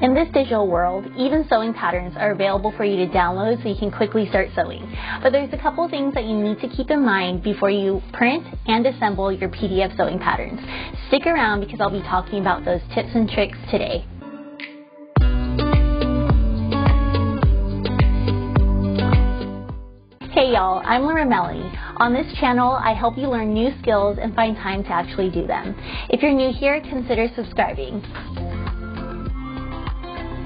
In this digital world, even sewing patterns are available for you to download so you can quickly start sewing. But there's a couple things that you need to keep in mind before you print and assemble your PDF sewing patterns. Stick around because I'll be talking about those tips and tricks today. Hey y'all, I'm Laura Melanie. On this channel, I help you learn new skills and find time to actually do them. If you're new here, consider subscribing.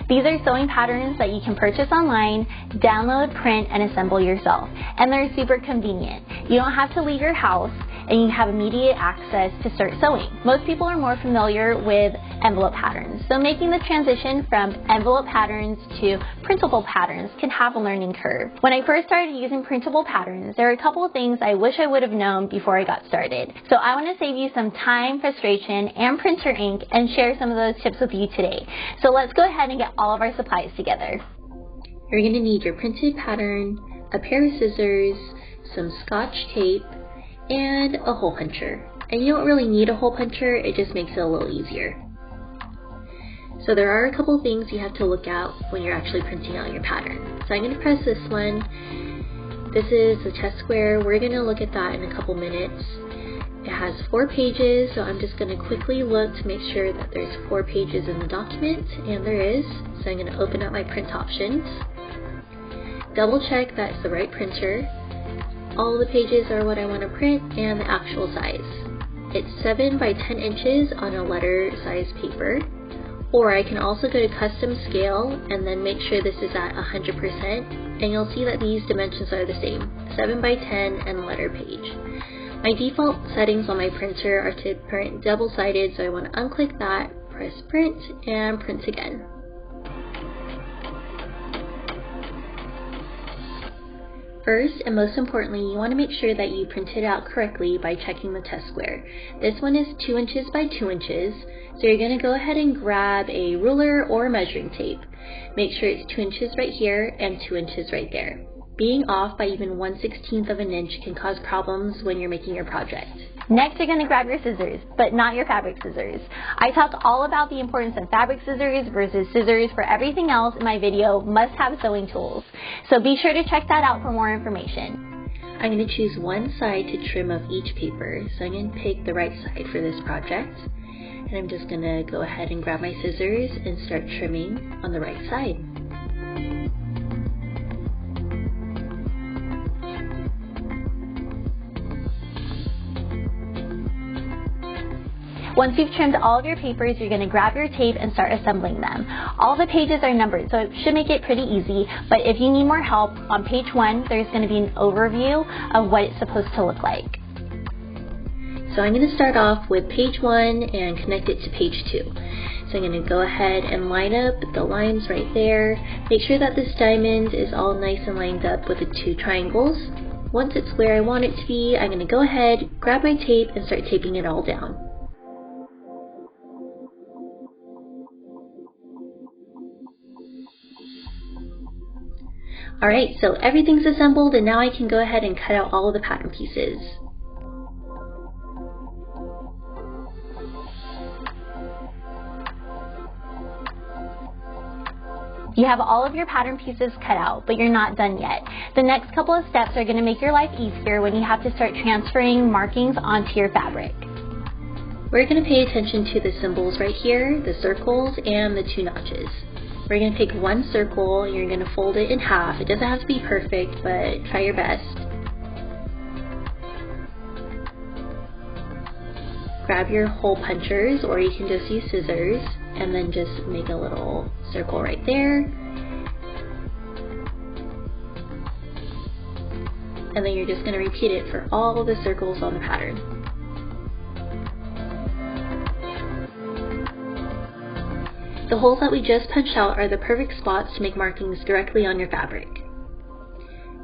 These are sewing patterns that you can purchase online, download, print, and assemble yourself. And they're super convenient. You don't have to leave your house, and you have immediate access to start sewing. Most people are more familiar with envelope patterns, so making the transition from envelope patterns to printable patterns can have a learning curve. When I first started using printable patterns, there are a couple of things I wish I would have known before I got started. So I want to save you some time, frustration, and printer ink and share some of those tips with you today. So let's go ahead and get all of our supplies together. You're going to need your printed pattern, a pair of scissors, some Scotch tape, and a hole puncher. And you don't really need a hole puncher, it just makes it a little easier. So there are a couple things you have to look at when you're actually printing out your pattern. So I'm going to press this one. This is the test square. We're going to look at that in a couple minutes. It has 4 pages, so I'm just going to quickly look to make sure that there's 4 pages in the document, and there is. So I'm going to open up my print options. Double check that it's the right printer. All the pages are what I want to print and the actual size. It's 7 by 10 inches on a letter size paper, or I can also go to custom scale and then make sure this is at 100%, and you'll see that these dimensions are the same, 7 by 10 and letter page. My default settings on my printer are to print double-sided, so I want to unclick that, press print, and print again. First, and most importantly, you want to make sure that you print it out correctly by checking the test square. This one is 2 inches by 2 inches, so you're going to go ahead and grab a ruler or measuring tape. Make sure it's 2 inches right here and 2 inches right there. Being off by even 1/16 of an inch can cause problems when you're making your project. Next, you're going to grab your scissors, but not your fabric scissors. I talked all about the importance of fabric scissors versus scissors for everything else in my video, Must Have Sewing Tools. So be sure to check that out for more information. I'm going to choose one side to trim of each paper, so I'm going to pick the right side for this project. And I'm just going to go ahead and grab my scissors and start trimming on the right side. Once you've trimmed all of your papers, you're going to grab your tape and start assembling them. All the pages are numbered, so it should make it pretty easy, but if you need more help, on page 1, there's going to be an overview of what it's supposed to look like. So I'm going to start off with page 1 and connect it to page 2. So I'm going to go ahead and line up the lines right there. Make sure that this diamond is all nice and lined up with the 2 triangles. Once it's where I want it to be, I'm going to go ahead, grab my tape, and start taping it all down. Alright, so everything's assembled, and now I can go ahead and cut out all of the pattern pieces. You have all of your pattern pieces cut out, but you're not done yet. The next couple of steps are going to make your life easier when you have to start transferring markings onto your fabric. We're going to pay attention to the symbols right here, the circles, and the 2 notches. We're going to take one circle and you're going to fold it in half. It doesn't have to be perfect, but try your best. Grab your hole punchers, or you can just use scissors, and then just make a little circle right there. And then you're just going to repeat it for all the circles on the pattern. The holes that we just punched out are the perfect spots to make markings directly on your fabric.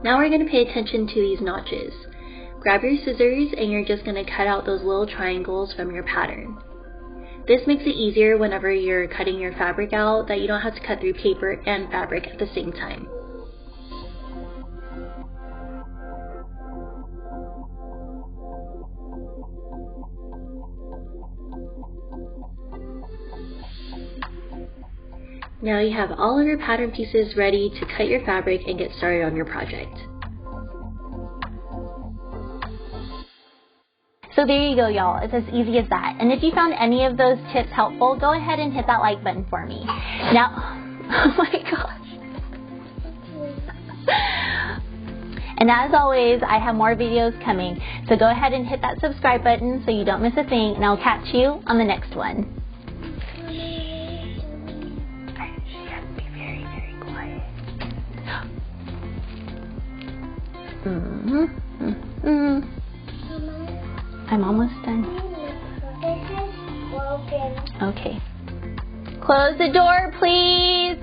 Now we're going to pay attention to these notches. Grab your scissors and you're just going to cut out those little triangles from your pattern. This makes it easier whenever you're cutting your fabric out, that you don't have to cut through paper and fabric at the same time. Now you have all of your pattern pieces ready to cut your fabric and get started on your project. So there you go, y'all. It's as easy as that. And if you found any of those tips helpful, go ahead and hit that like button for me. Now, oh my gosh. And as always, I have more videos coming. So go ahead and hit that subscribe button so you don't miss a thing. And I'll catch you on the next one. She has to be very, very quiet. I'm almost done. Okay. Close the door, please.